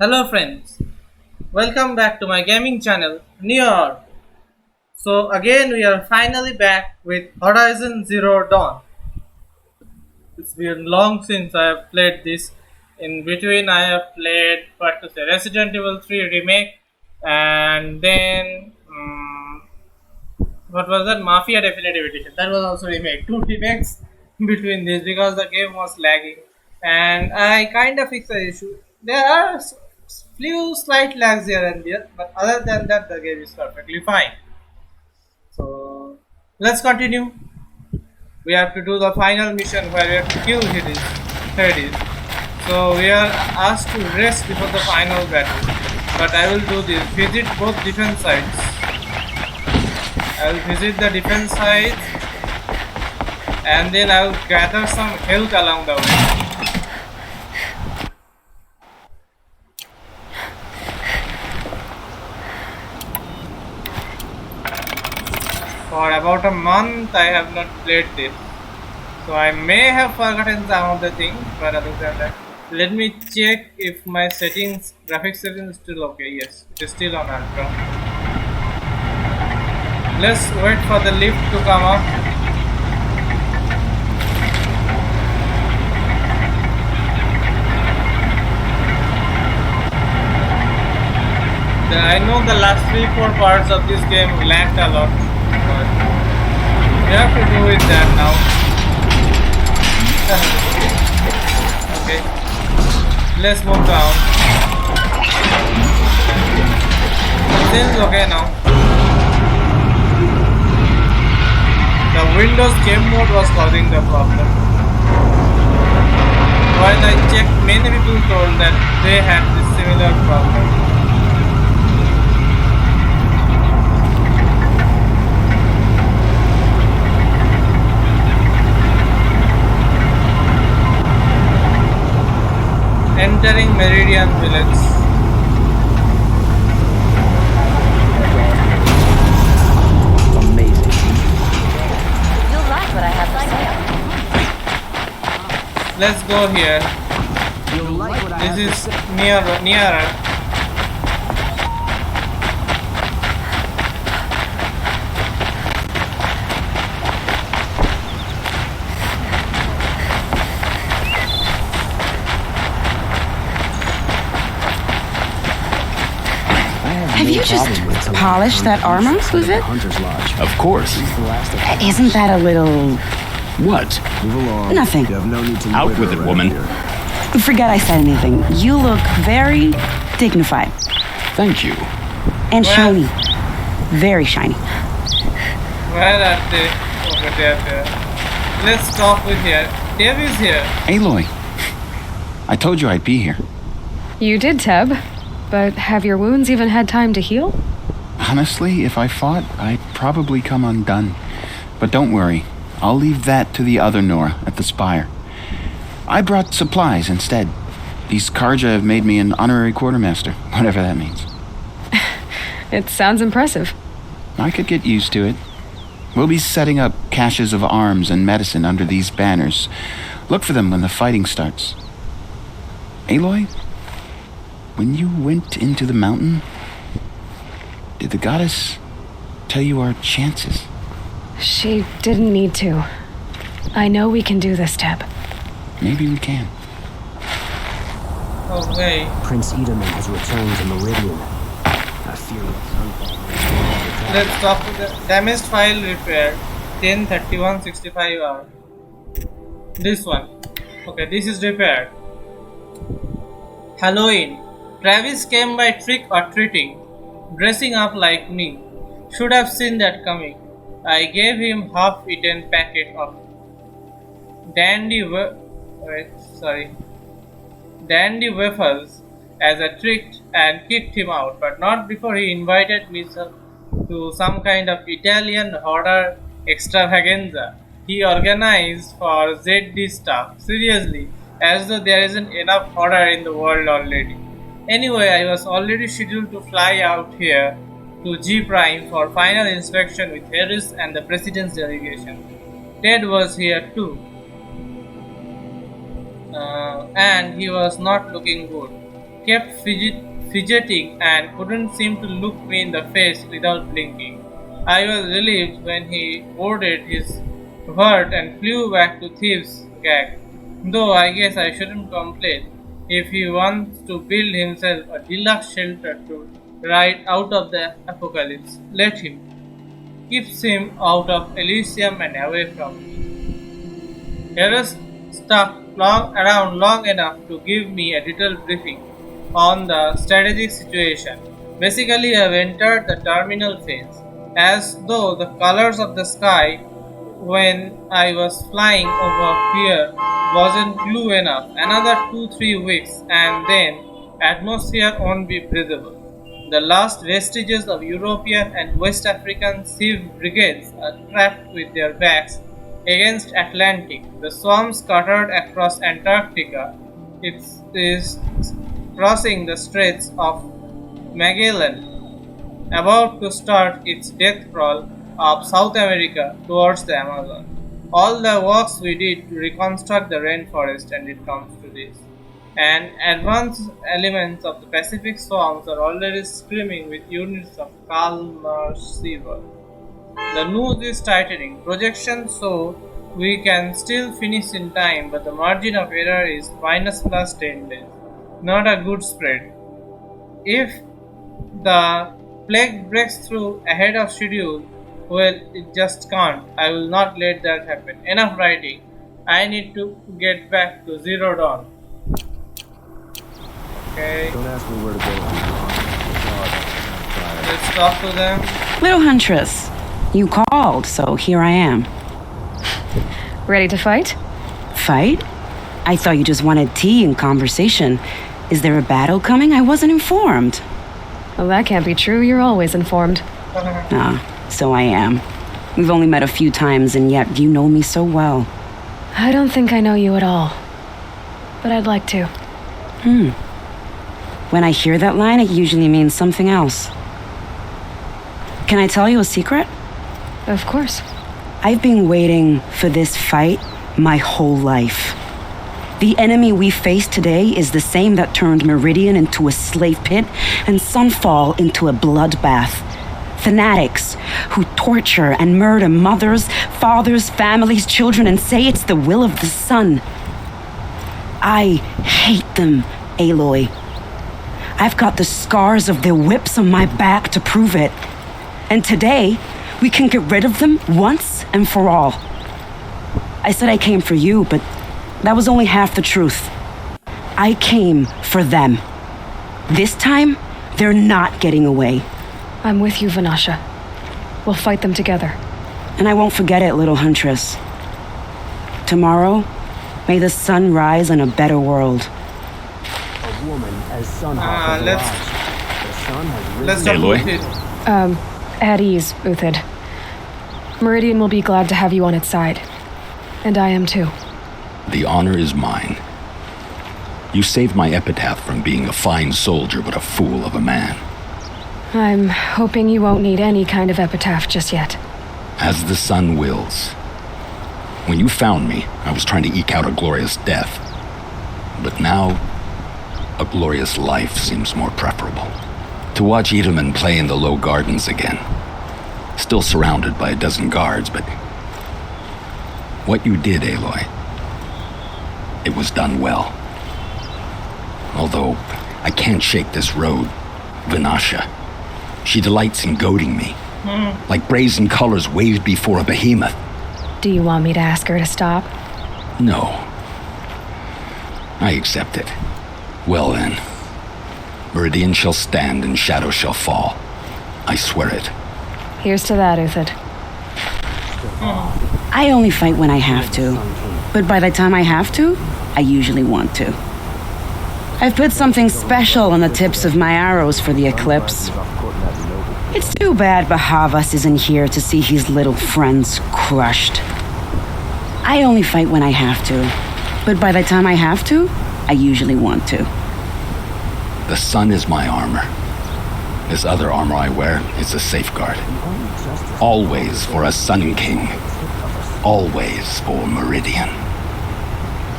Hello friends, welcome back to my gaming channel New York. So again we are finally back with Horizon Zero Dawn. It's been long since I have played this. In between I have played Resident Evil 3 remake and then what was that Mafia Definitive Edition. That was also remake. Two remakes between this because the game was lagging and I kind of fixed the issue. There are few slight lags here and there, but other than that, the game is perfectly fine. So let's continue. We have to do the final mission where we have to kill Helis. So we are asked to rest before the final battle. But I will do this. Visit both defense sides. I will visit the defense sides and then I will gather some health along the way. For about a month I have not played this, so I may have forgotten some of the things, but other than that, let me check if my settings, graphics settings is still okay. Yes, it is still on ultra. Let's wait for the lift to come up. I know the last 3-4 parts of this game lagged a lot, but we have to do with that now. Okay, let's move down. This is okay now. The Windows game mode was causing the problem. While I checked, many people told that they had this similar problem. Entering Meridian Village. Amazing. You'll like what I have to say. Let's go here. You'll like what I have This to is say. nearer. Have you just polished that armor, was it? Hunter's Lodge. Of course. He's the last of Isn't that a little... What? Move along. Nothing. You have no need to Out litter with it, around woman. here. Forget I said anything. You look very dignified Thank you. and Well- shiny. Very shiny. Where are they? Okay, they are there. Let's stop with here. Dave is here. Aloy. I told you I'd be here. You did, Teb. But have your wounds even had time to heal? Honestly, if I fought, I'd probably come undone. But don't worry. I'll leave that to the other Nora at the Spire. I brought supplies instead. These Karja have made me an honorary quartermaster, whatever that means. It sounds impressive. I could get used to it. We'll be setting up caches of arms and medicine under these banners. Look for them when the fighting starts. Aloy? When you went into the mountain, did the goddess tell you our chances? She didn't need to. I know we can do this, Teb. Maybe we can. Okay. Prince Edaman has returned to Meridian. I fear it. Let's stop with the damaged file repair. 10:31:65 hour. This one. Okay, this is repaired. Halloween. Travis came by trick or treating, dressing up like me. Should have seen that coming. I gave him half-eaten packet of dandy waffles as a trick and kicked him out, but not before he invited me to some kind of Italian horror extravaganza he organized for ZD stuff. Seriously, as though there isn't enough horror in the world already. Anyway, I was already scheduled to fly out here to G Prime for final inspection with Helis and the President's delegation. Ted was here too. And he was not looking good. kept fidgeting and couldn't seem to look me in the face without blinking. I was relieved when he boarded his vert and flew back to Thieves' Gag. Though I guess I shouldn't complain. If he wants to build himself a deluxe shelter to ride out of the apocalypse, let him. Keeps him out of Elysium and away from me. Helis stuck around long enough to give me a detailed briefing on the strategic situation. Basically, I've entered the terminal phase, as though the colors of the sky when I was flying over here wasn't blue enough. Another 2-3 weeks, and then atmosphere won't be breathable. The last vestiges of European and West African sieve brigades are trapped with their backs against Atlantic. The swarm scattered across Antarctica. It is crossing the Straits of Magellan, about to start its death crawl up South America towards the Amazon. All the works we did to reconstruct the rainforest, and it comes to this. And advanced elements of the Pacific swarms are already screaming with units of calmer seaweed. The news is tightening. Projections show we can still finish in time, but the margin of error is minus plus 10 days. Not a good spread. If the plague breaks through ahead of schedule, well, it just can't. I will not let that happen. Enough writing. I need to get back to Zero Dawn. Okay, Don't ask me where to go. let's talk to them. Little Huntress, you called, so here I am. Ready to fight? Fight? I thought you just wanted tea and conversation. Is there a battle coming? I wasn't informed. Well, that can't be true. You're always informed. Ah, so I am. We've only met a few times, and yet you know me so well. I don't think I know you at all. But I'd like to. When I hear that line, it usually means something else. Can I tell you a secret? Of course. I've been waiting for this fight my whole life. The enemy we face today is the same that turned Meridian into a slave pit and Sunfall into a bloodbath. Fanatics who torture and murder mothers, fathers, families, children, and say it's the will of the sun. I hate them, Aloy. I've got the scars of their whips on my back to prove it. And today, we can get rid of them once and for all. I said I came for you, but that was only half the truth. I came for them. This time, they're not getting away. I'm with you, Vanasha. We'll fight them together. And I won't forget it, little Huntress. Tomorrow, may the sun rise in a better world. A woman as son of let's- The sun has risen. Let's talk Aloy? with it. At ease, Uthid. Meridian will be glad to have you on its side. And I am too. The honor is mine. You saved my epitaph from being a fine soldier but a fool of a man. I'm hoping you won't need any kind of epitaph just yet. As the sun wills. When you found me, I was trying to eke out a glorious death. But now, a glorious life seems more preferable. To watch Edelman play in the low gardens again. Still surrounded by a dozen guards, but what you did, Aloy, it was done well. Although, I can't shake this road. Vanasha. She delights in goading me. Like brazen colors waved before a behemoth. Do you want me to ask her to stop? No. I accept it. Well then. Meridian shall stand and shadow shall fall. I swear it. Here's to that, Uthid. I only fight when I have to. But by the time I have to, I usually want to. I've put something special on the tips of my arrows for the eclipse. It's too bad Bahavas isn't here to see his little friends crushed. I only fight when I have to. But by the time I have to, I usually want to. The sun is my armor. This other armor I wear is a safeguard. Always for a Sun King. Always for Meridian.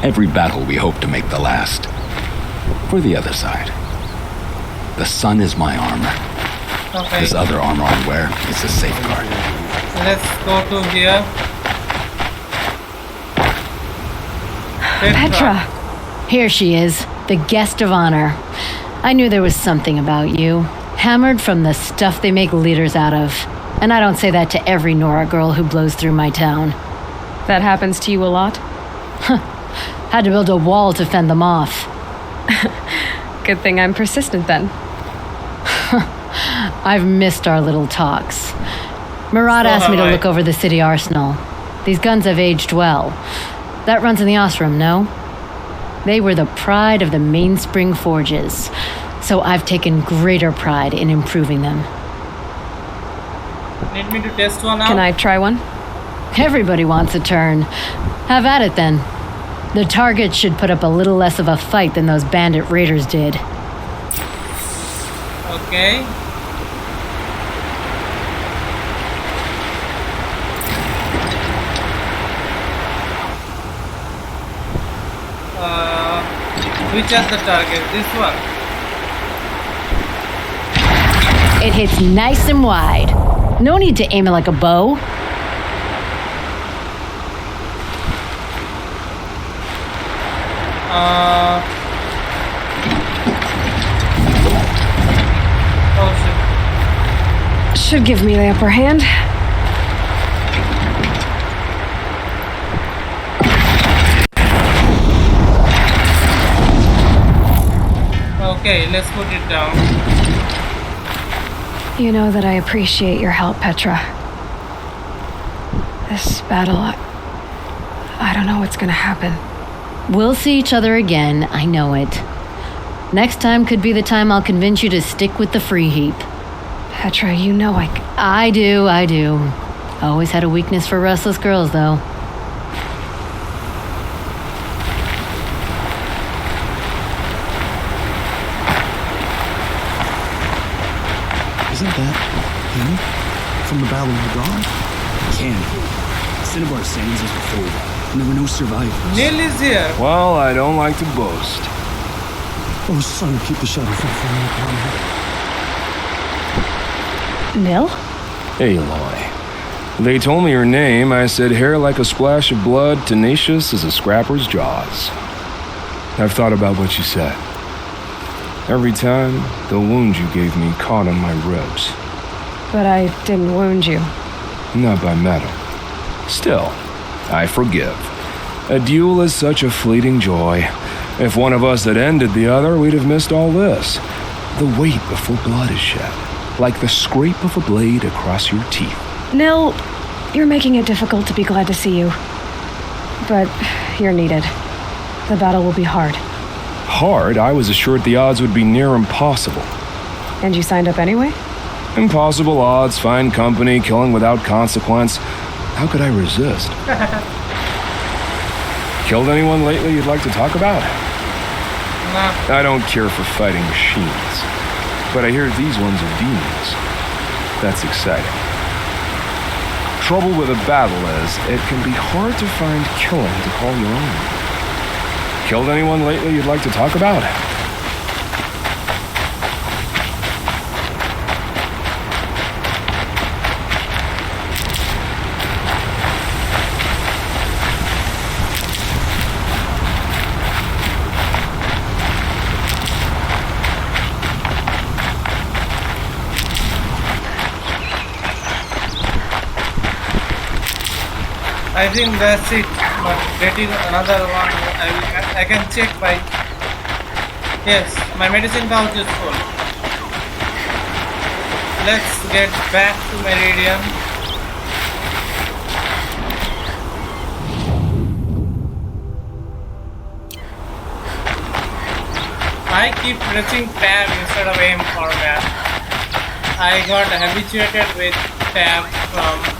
Every battle we hope to make the last. For the other side. The sun is my armor. Okay. This other armor I wear is a safeguard. Let's go to here. Petra! Here she is, the guest of honor. I knew there was something about you. Hammered from the stuff they make leaders out of. And I don't say that to every Nora girl who blows through my town. That happens to you a lot? Had to build a wall to fend them off. Good thing I'm persistent then. I've missed our little talks. Murad asked me to look over the city arsenal. These guns have aged well. That runs in the Osram, no? They were the pride of the Mainspring Forges, so I've taken greater pride in improving them. Need me to test one out? Can I try one? Everybody wants a turn. Have at it then. The target should put up a little less of a fight than those bandit raiders did. Okay. Which is the target? This one. It hits nice and wide. No need to aim it like a bow. Oh shit. Should give me the upper hand. Okay, let's put it down. You know that I appreciate your help, Petra. This battle, I don't know what's gonna happen. We'll see each other again, I know it. Next time could be the time I'll convince you to stick with the free heap. Petra, you know I do. Always had a weakness for restless girls, though. Isn't that him? From the Battle of the Dawn? Can't be. Cinnabar Sands was before that, and there were no survivors. Neil is here. Well, I don't like to boast. Oh, son, keep the shadow from falling upon her. Nil? Aloy. They told me your name. I said hair like a splash of blood, tenacious as a scrapper's jaws. I've thought about what you said. Every time, the wound you gave me caught on my ribs. But I didn't wound you. Not by metal. Still, I forgive. A duel is such a fleeting joy. If one of us had ended the other, we'd have missed all this. The weight before blood is shed, like the scrape of a blade across your teeth. Nil, you're making it difficult to be glad to see you. But you're needed. The battle will be hard. Hard? I was assured the odds would be near impossible. And you signed up anyway? Impossible odds, fine company, killing without consequence. How could I resist? Killed anyone lately you'd like to talk about? Nah. I don't care for fighting machines, but I hear these ones are demons. That's exciting. Trouble with a battle is, it can be hard to find killing to call your own. Killed anyone lately you'd like to talk about? I think that's it. But getting another one, I can check by. Yes, my medicine pouch is full. Let's get back to Meridian. I keep pressing tab instead of aim format. I got habituated with tab from.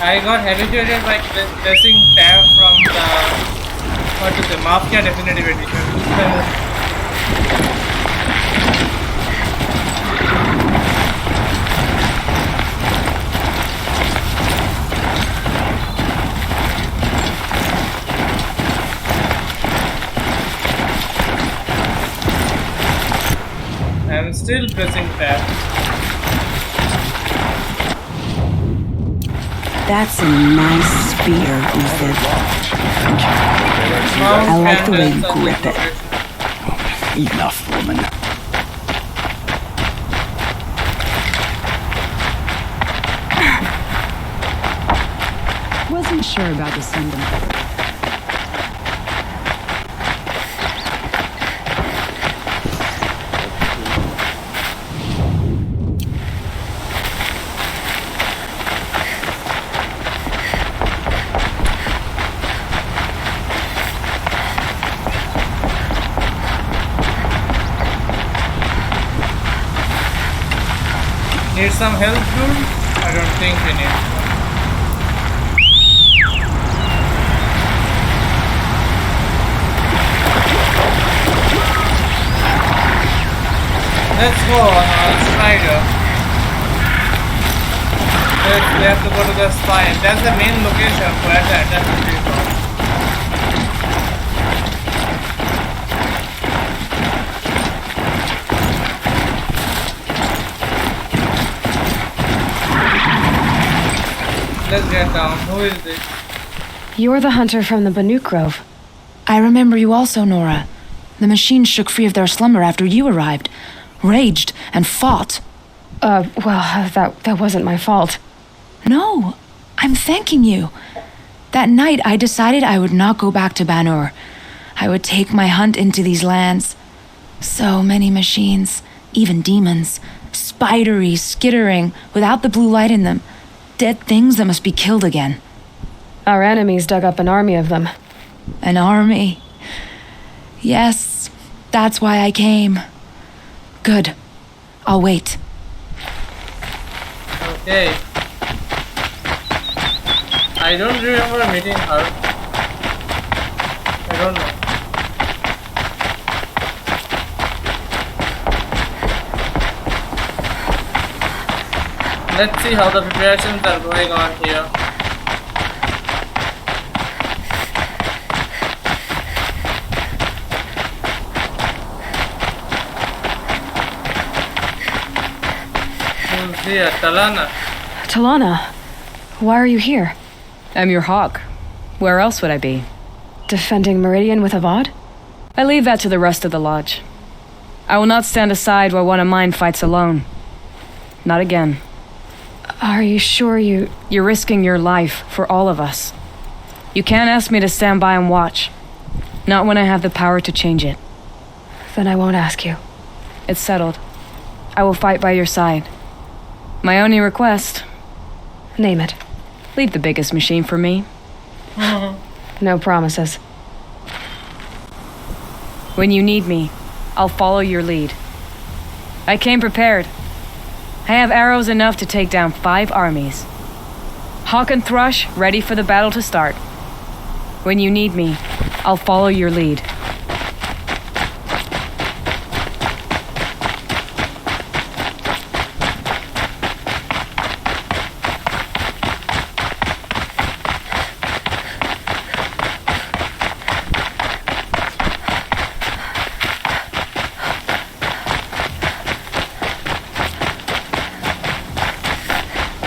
I got habituated by pressing tab from the Mafia Definitive Edition. still pressing tab. That's a nice spear, Ethan. Mouse I like the and way then you searching grip it. location. Enough, woman. Wasn't sure about the sentiment. Need some help, dude? I don't think we need some. Let's go on Strider. We have to go to the spine. That's the main location where the attack will be from. Let's get down. Who is this? You're the hunter from the Banuk Grove. I remember you also, Nora. The machines shook free of their slumber after you arrived, raged and fought. Well, that wasn't my fault. No, I'm thanking you. That night I decided I would not go back to Banur. I would take my hunt into these lands. So many machines, even demons, spidery, skittering, without the blue light in them. Dead things that must be killed again. Our enemies dug up an army of them. An army. Yes, that's why I came. Good. I'll wait. Okay. I don't remember meeting her. I don't know. Let's see how the preparations are going on here. Who's here? Talana. Talana, why are you here? I'm your hawk. Where else would I be? Defending Meridian with Avad? I leave that to the rest of the lodge. I will not stand aside while one of mine fights alone. Not again. Are you sure you... You're risking your life for all of us. You can't ask me to stand by and watch. Not when I have the power to change it. Then I won't ask you. It's settled. I will fight by your side. My only request... Name it. Leave the biggest machine for me. No promises. When you need me, I'll follow your lead. I came prepared. I have arrows enough to take down 5 armies. Hawk and Thrush ready for the battle to start. When you need me, I'll follow your lead.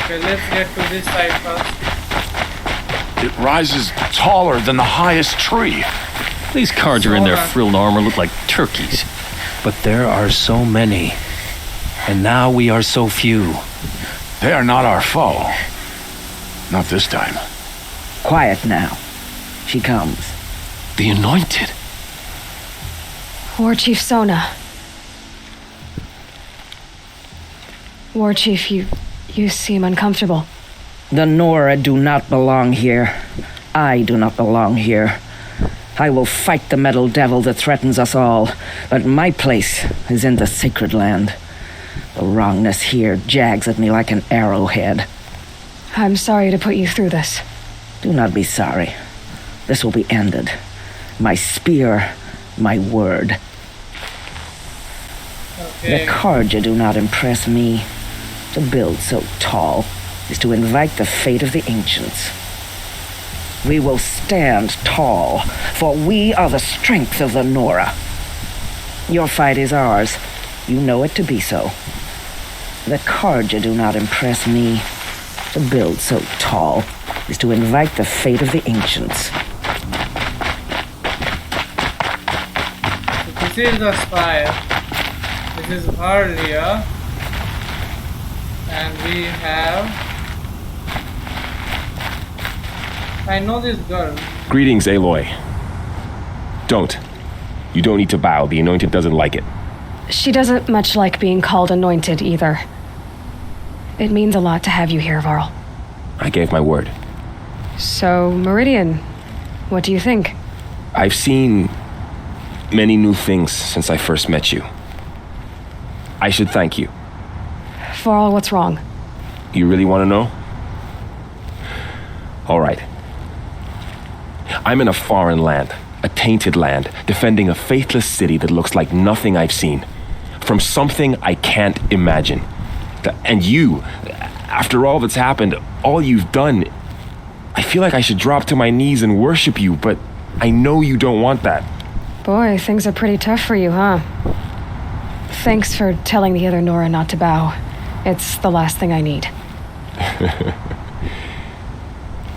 Okay, let's get to this side first. It rises taller than the highest tree. These Kharja in their frilled armor look like turkeys. But there are so many. And now we are so few. They are not our foe. Not this time. Quiet now. She comes. The Anointed. War Chief Sona. War Chief, you seem uncomfortable. The Nora do not belong here. I do not belong here. I will fight the metal devil that threatens us all, but my place is in the sacred land. The wrongness here jags at me like an arrowhead. I'm sorry to put you through this. Do not be sorry. This will be ended. My spear, my word. Okay. The Kharja do not impress me. To build so tall is to invite the fate of the ancients. We will stand tall, for we are the strength of the Nora. Your fight is ours. You know it to be so. The Carja do not impress me. To build so tall is to invite the fate of the ancients. So this is the spire. This is Guerrilla. And we have... I know this girl. Greetings, Aloy. Don't. You don't need to bow. The Anointed doesn't like it. She doesn't much like being called anointed either. It means a lot to have you here, Varl. I gave my word. So, Meridian, what do you think? I've seen many new things since I first met you. I should thank you. Varl, what's wrong? You really want to know? All right. I'm in a foreign land, a tainted land, defending a faithless city that looks like nothing I've seen. From something I can't imagine. And you, after all that's happened, all you've done, I feel like I should drop to my knees and worship you, but I know you don't want that. Boy, things are pretty tough for you, huh? Thanks for telling the other Nora not to bow. It's the last thing I need.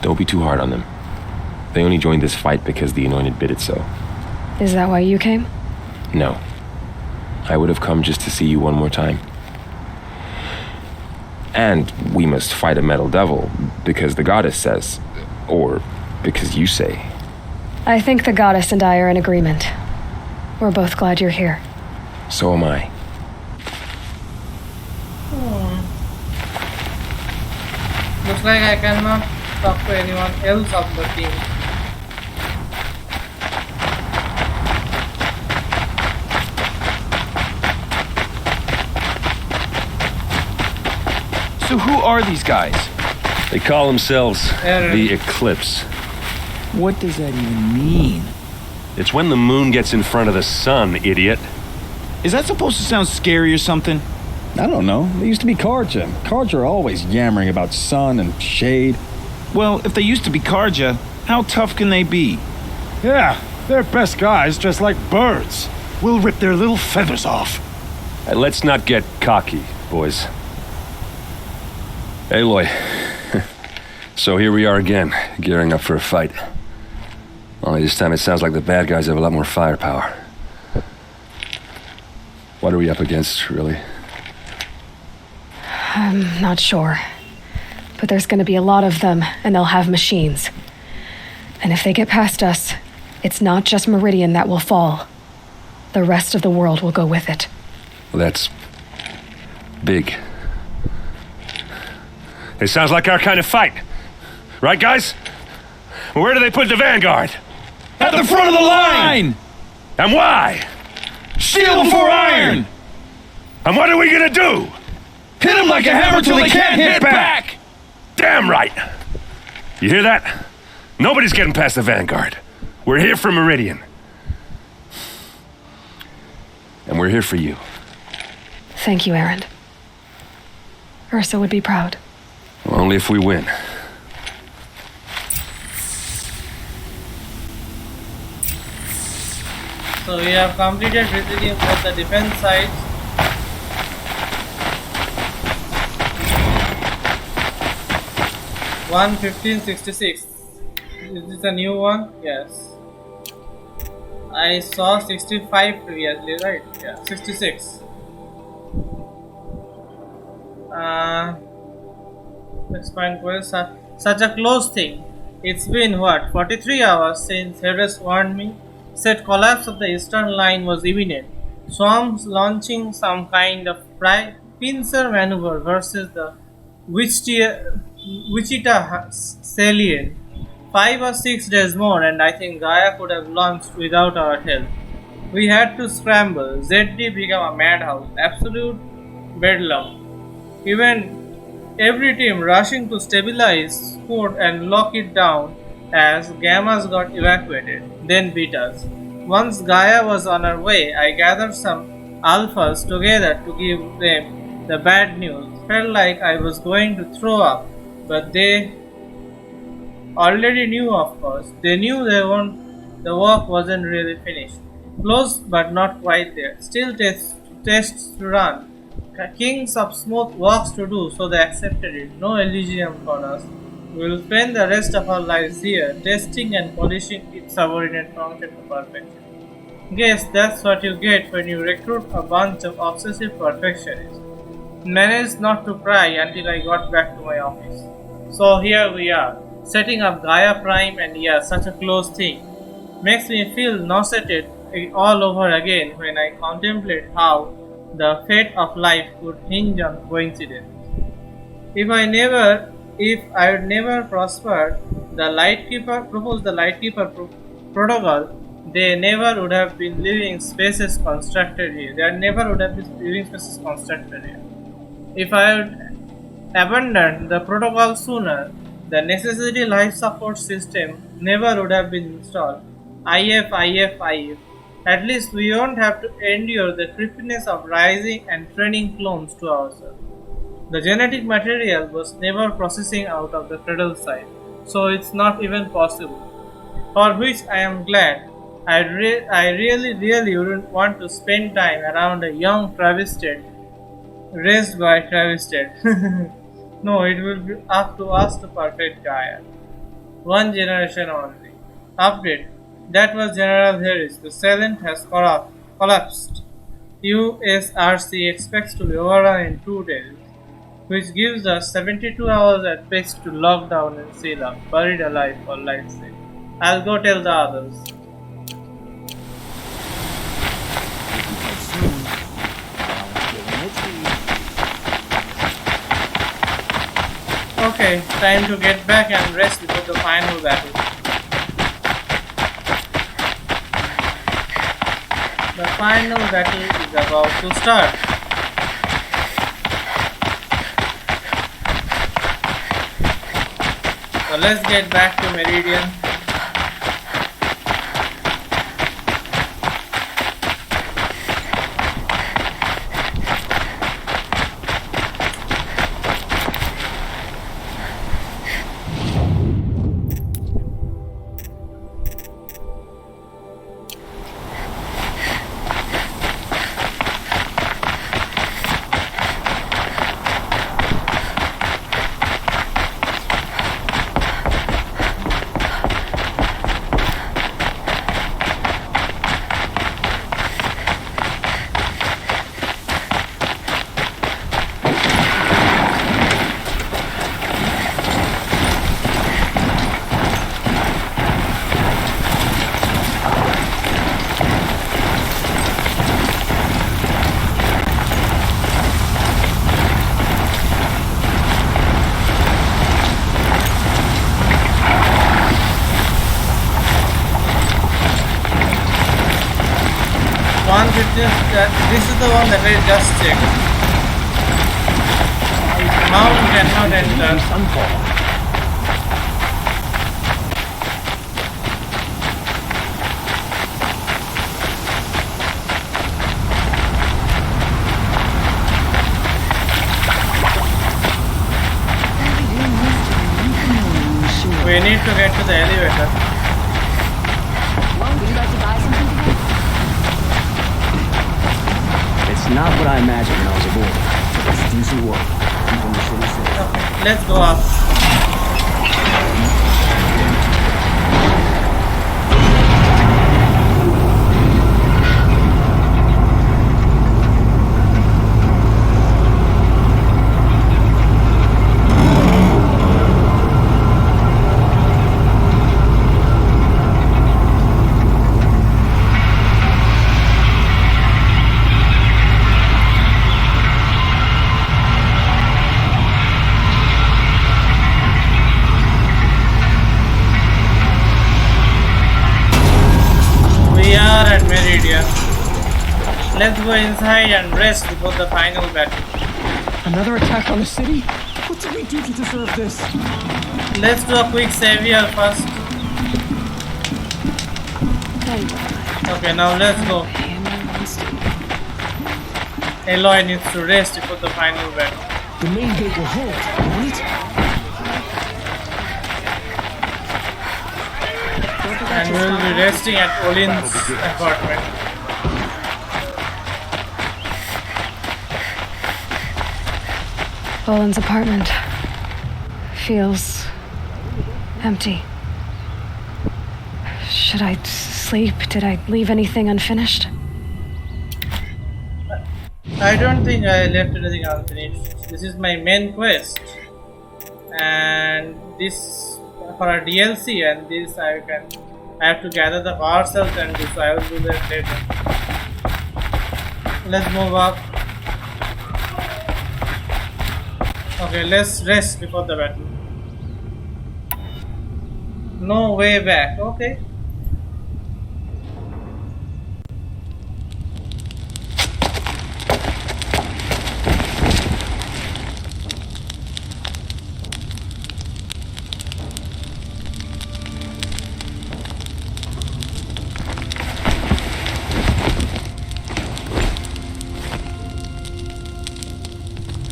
Don't be too hard on them. They only joined this fight because the Anointed bid it so. Is that why you came? No. I would have come just to see you one more time. And we must fight a metal devil, because the goddess says, or because you say. I think the goddess and I are in agreement. We're both glad you're here. So am I. Looks like I cannot talk to anyone else of the team. So who are these guys? They call themselves the Eclipse. What does that even mean? It's when the moon gets in front of the sun, idiot. Is that supposed to sound scary or something? I don't know. They used to be Carja. Carja are always yammering about sun and shade. Well, if they used to be Carja, how tough can they be? Yeah, they're best guys dressed like birds. We'll rip their little feathers off. And let's not get cocky, boys. Aloy. So here we are again, gearing up for a fight. Only this time it sounds like the bad guys have a lot more firepower. What are we up against, really? I'm not sure. But there's gonna be a lot of them, and they'll have machines. And if they get past us, it's not just Meridian that will fall. The rest of the world will go with it. Well, that's big. It sounds like our kind of fight. Right, guys? Where do they put the vanguard? At the front of the line! And why? Steel before iron! And what are we gonna do? Hit them like a hammer till they can't hit back! Damn right! You hear that? Nobody's getting past the vanguard. We're here for Meridian. And we're here for you. Thank you, Aaron. Ursa would be proud. Only if we win. So we have completed visiting both the defense sites. $115.66. Is this a new one? Yes. I saw 65 previously, right? Yeah, 66. Expand quest. Such a close thing. It's been what, 43 hours since Helis warned me. Said collapse of the eastern line was imminent. Swarms launching some kind of pincer maneuver versus the Wichita salient. 5 or 6 days more, and I think Gaia could have launched without our help. We had to scramble. ZD became a madhouse, absolute bedlam. Even every team rushing to stabilize, scored, and lock it down as Gammas got evacuated, then beat us. Once Gaia was on her way, I gathered some alphas together to give them the bad news. Felt like I was going to throw up, but they already knew, of course. They knew the work wasn't really finished. Close, but not quite there. Still tests to run. Kings of Smooth works to do, so they accepted it. No Elysium for us. We will spend the rest of our lives here, testing and polishing its subordinate function to perfection. Guess that's what you get when you recruit a bunch of obsessive perfectionists. Managed not to cry until I got back to my office. So here we are, setting up Gaia Prime, and yeah, such a close thing. Makes me feel nauseated all over again when I contemplate how the fate of life could hinge on coincidence. If I would never prospered propose the Lightkeeper protocol, they never would have been living spaces constructed here. There never would have been living spaces constructed here. If I had abandoned the protocol sooner, the necessary life support system never would have been installed. IF. At least we won't have to endure the creepiness of rising and training clones to ourselves. The genetic material was never processing out of the cradle side, so it's not even possible. For which I am glad. I really wouldn't want to spend time around a young travested, raised by travested. No, it will be up to us to perfect Gaia. One generation only. Update. That was General Helis. The Silent has collapsed. USRC expects to be overrun in 2 days, which gives us 72 hours at best to lock down and seal up, buried alive for life's sake. I'll go tell the others. Okay, time to get back and rest before the final battle. The final battle is about to start. So let's get back to Meridian. This is the one that I just checked. Mount cannot enter. We need to get to the elevator. Would you like to buy something today? It's not what I imagined when I was aboard. It's decent work. Even the shitty shit. Okay, let's go up. Let's go inside and rest before the final battle. Another attack on the city? What did we do to deserve this? Let's do a quick save here first. Okay, now let's go. Aloy needs to rest before the final battle. The main gate will hold, won't it? And we will be resting at Olin's apartment. Boland's apartment feels empty. Should I sleep? Did I leave anything unfinished? I don't think I left anything unfinished. This is my main quest, and this for a DLC, and this I have to gather the parcels and do so. I will do that later. Let's move up. Okay, let's rest before the battle. No way back. Okay.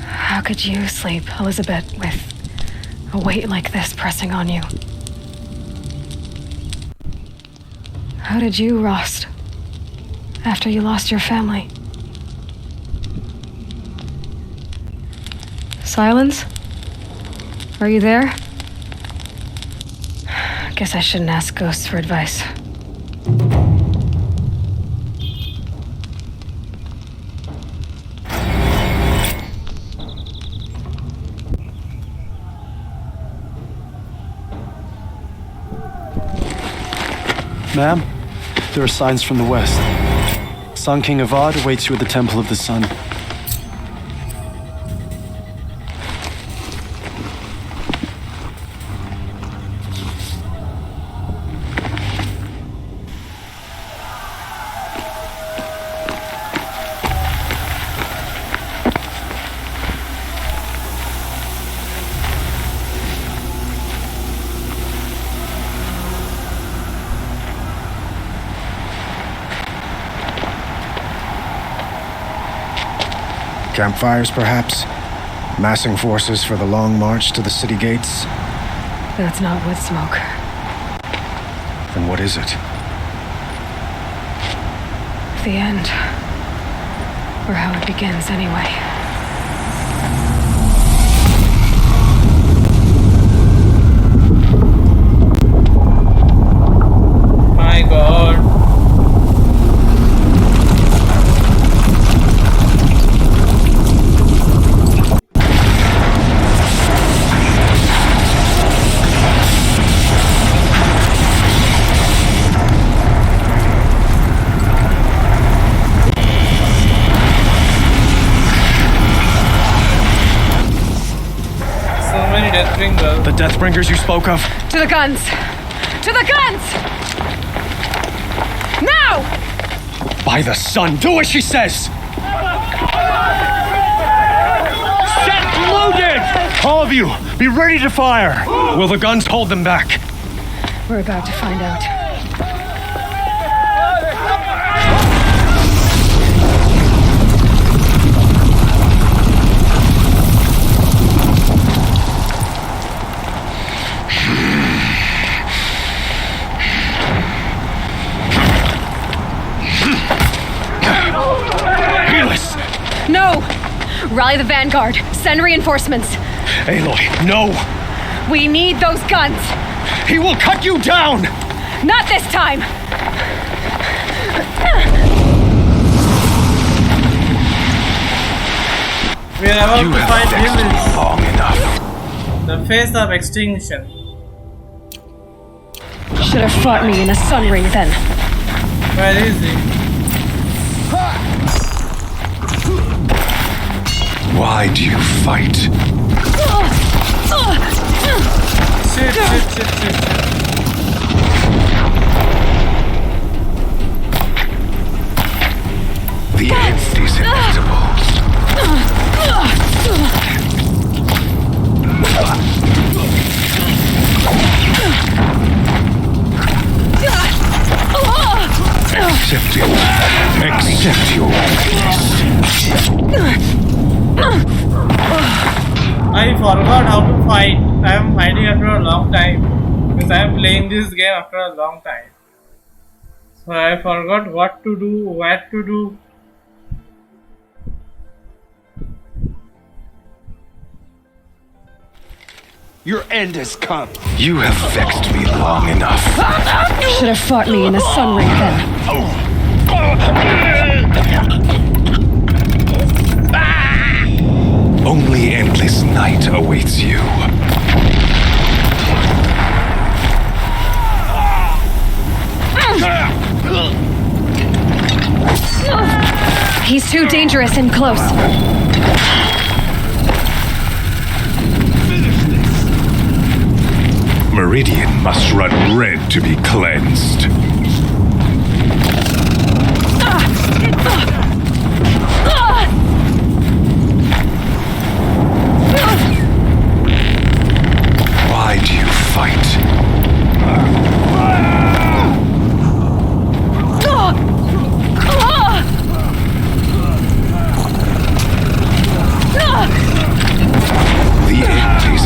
How could you sleep, Elizabeth, with a weight like this pressing on you? How did you rest after you lost your family? Silence? Are you there? Guess I shouldn't ask ghosts for advice. Ma'am, there are signs from the west. Sun King Avad awaits you at the Temple of the Sun. Campfires, perhaps? Massing forces for the long march to the city gates? That's not wood smoke. Then what is it? The end. Or how it begins, anyway. My God. The Deathbringers you spoke of? To the guns! To the guns! Now! By the sun, do as she says! Set loaded! All of you, be ready to fire! Will the guns hold them back? We're about to find out. Helis! No! Rally the vanguard. Send reinforcements. Aloy, no! We need those guns! He will cut you down! Not this time! We are about You to have fight vexed Helis, me long enough. the face of extinction. Should have fought me in a sun ring then. Where is he? Why do you fight? Shit. The end is inevitable. Accept it. Accept your weakness. I forgot how to fight. I am fighting after a long time. Because I am playing this game after a long time. So I forgot what to do, what to do. Your end has come. You have vexed me long enough. Should have fought me in the sun ring then. Only endless night awaits you. He's too dangerous and close. Meridian must run red to be cleansed. Why do you fight? The end is...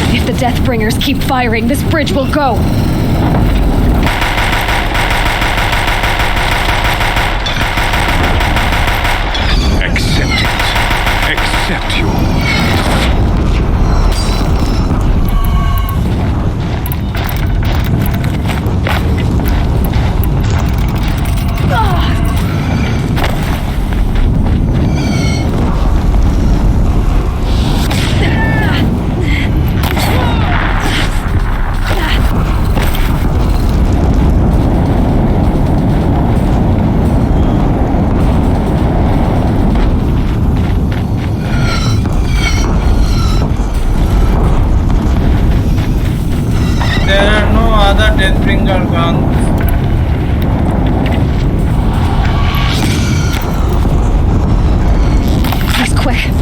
If the Deathbringers keep firing, this bridge will go. Accept it. Accept your... There are no other Deathbringer guns. He's quick.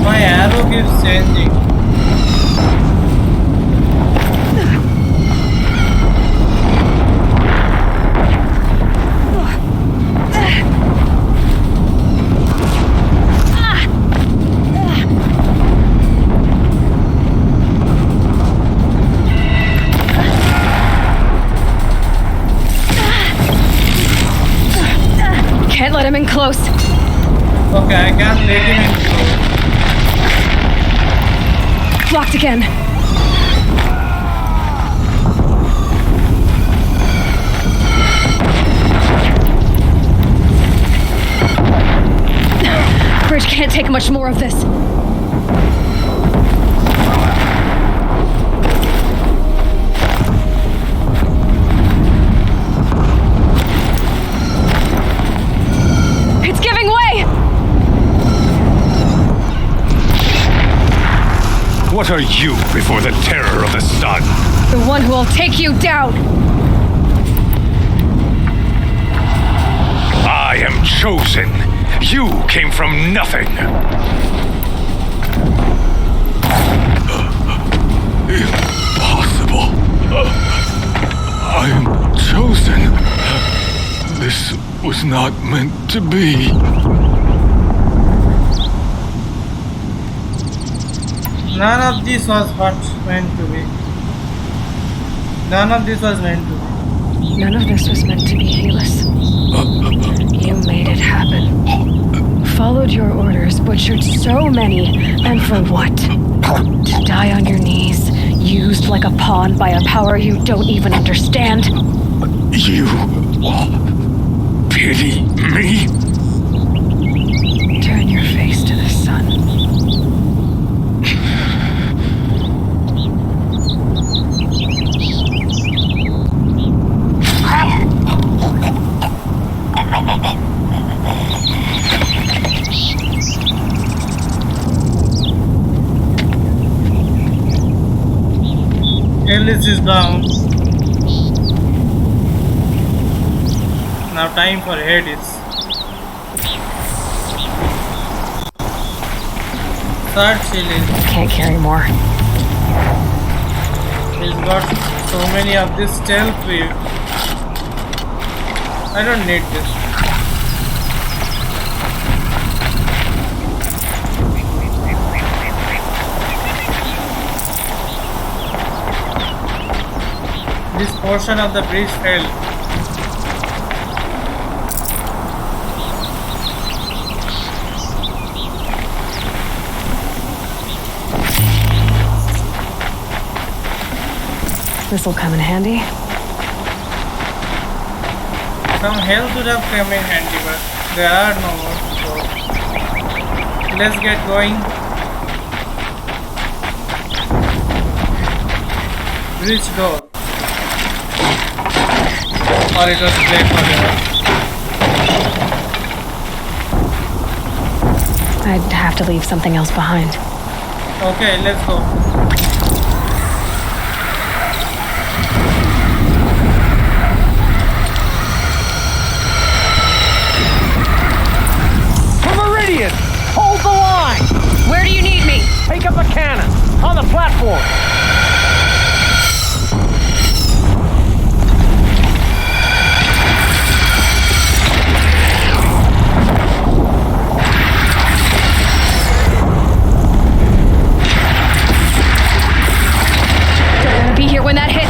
My arrow keeps changing. Can't let him in close. Okay, I can't let him in close. Blocked again. Bridge can't take much more of this. It's giving way! What are you before the terror of the sun? The one who will take you down! I am chosen. You came from nothing. Impossible. I am chosen. This was not meant to be. None of this was what meant to be. None of this was meant to be. None of this was meant to be, Helis. You made it happen. Followed your orders, butchered so many, and for what? To die on your knees, used like a pawn by a power you don't even understand? You pity me? Turn your face to the sun. Helis is down. Now time for Hades. Third Helis. Can't carry more. He's got so many of this stealth wave. I don't need this. This portion of the bridge failed. This will come in handy. Some health would have come in handy, but there are no more. So let's get going. Bridge door. Or it was black forever. I'd have to leave something else behind. Okay, let's go. Meridian! Hold the line! Where do you need me? Take up a cannon! On the platform! Be here when that hits.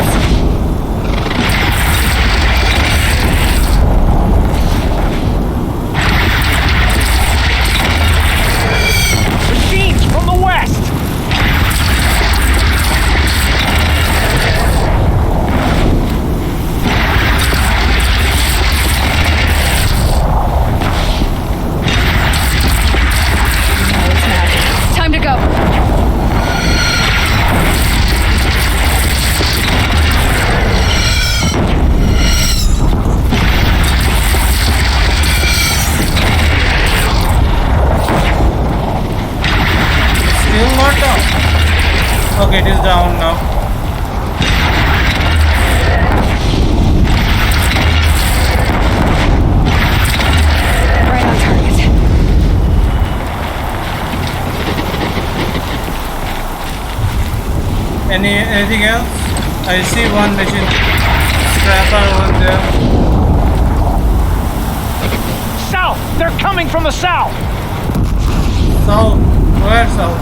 Machines from the west! Time to go. Still not down. Okay, it is down now. Right on target. Anything else? I see one machine scrapper over there. South! They're coming from the south! South? Where south?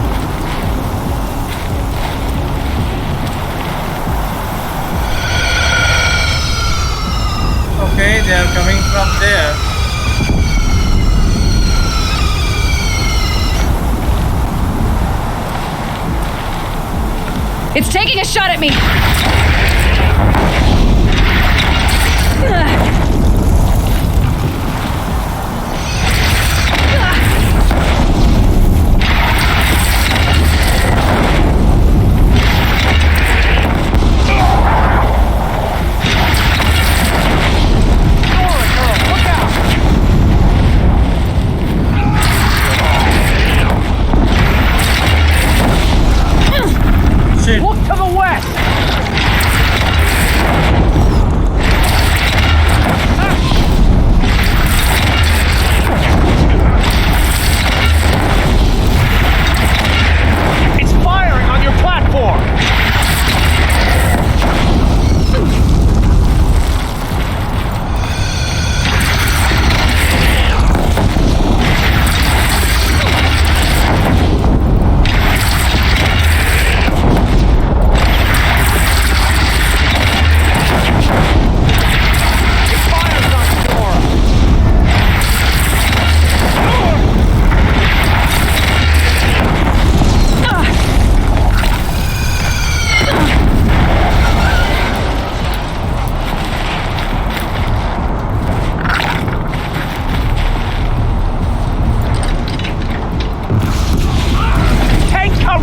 Okay, they are coming from there. It's taking a shot at me. Look to the west! It's firing on your platform!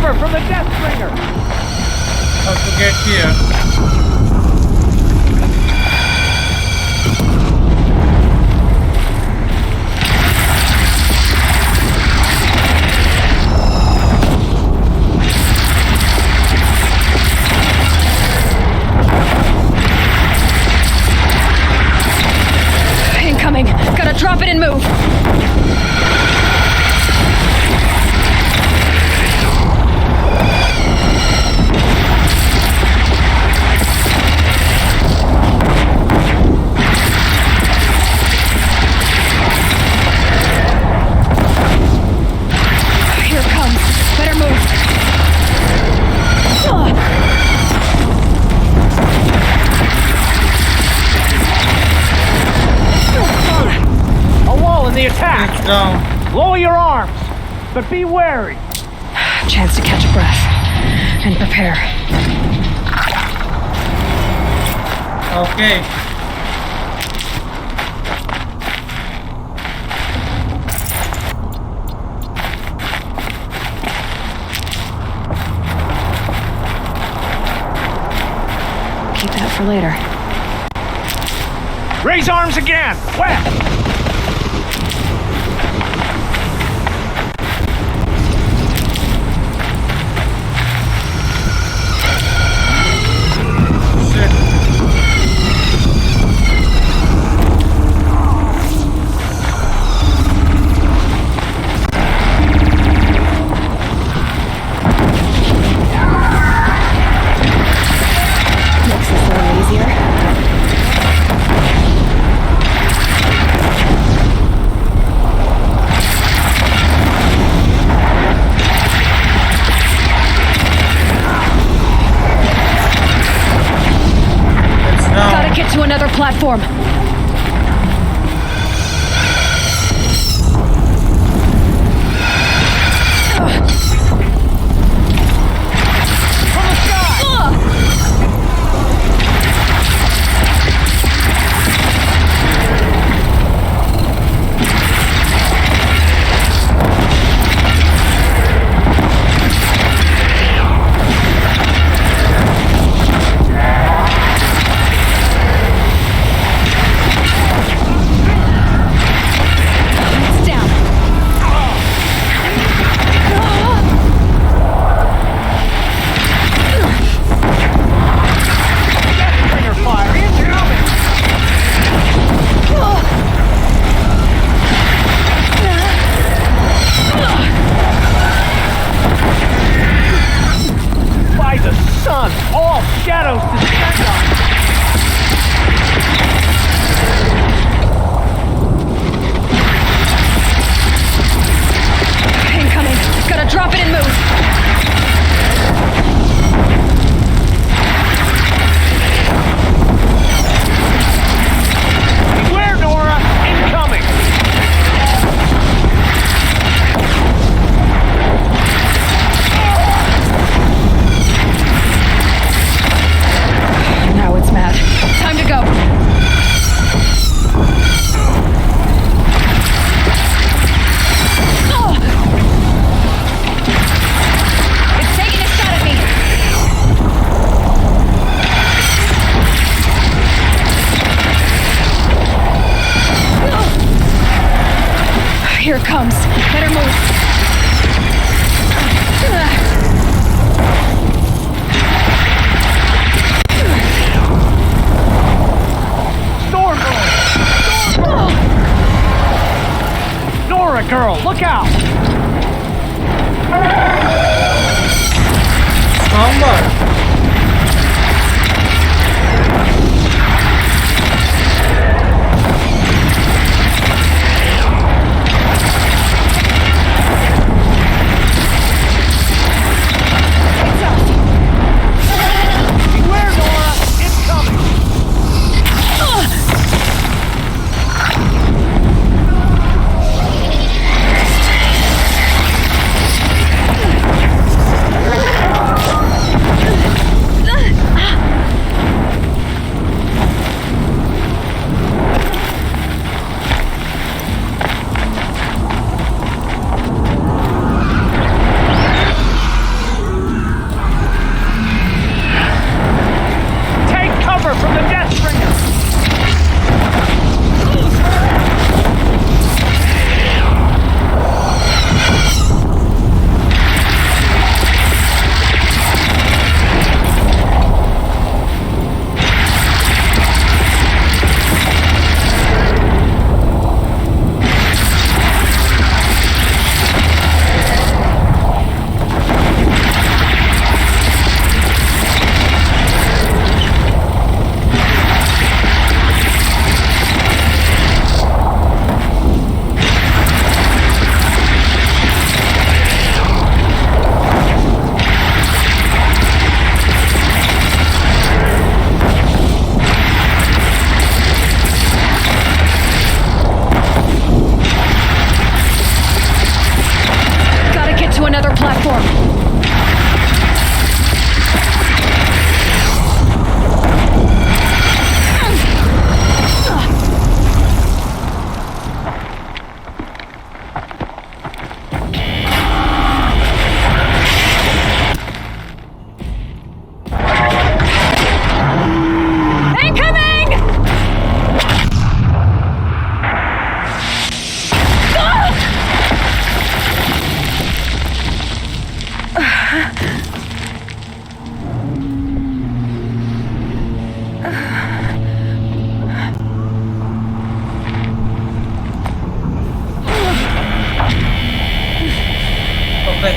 From the Death Bringer! How to get here? ground. Lower your arms, but be wary. Chance to catch a breath and prepare. Okay. Keep that for later. Raise arms again. West. Makes this a little easier. Gotta get to another platform. Here it comes. Better move. Storm girl! Nora girl, look out! Stormbird.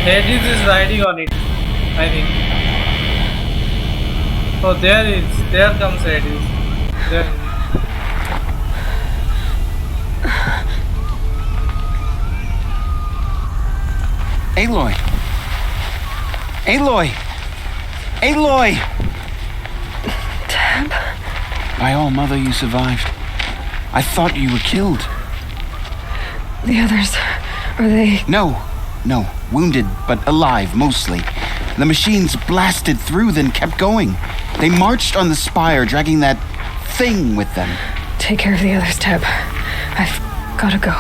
Helis is riding on it, I think. Oh, there comes Helis. There. Aloy! Aloy! Aloy! Tab? By all, Mother, you survived. I thought you were killed. The others, are they... No. Wounded, but alive, mostly. The machines blasted through, then kept going. They marched on the spire, dragging that thing with them. Take care of the others, Tab. I've gotta go.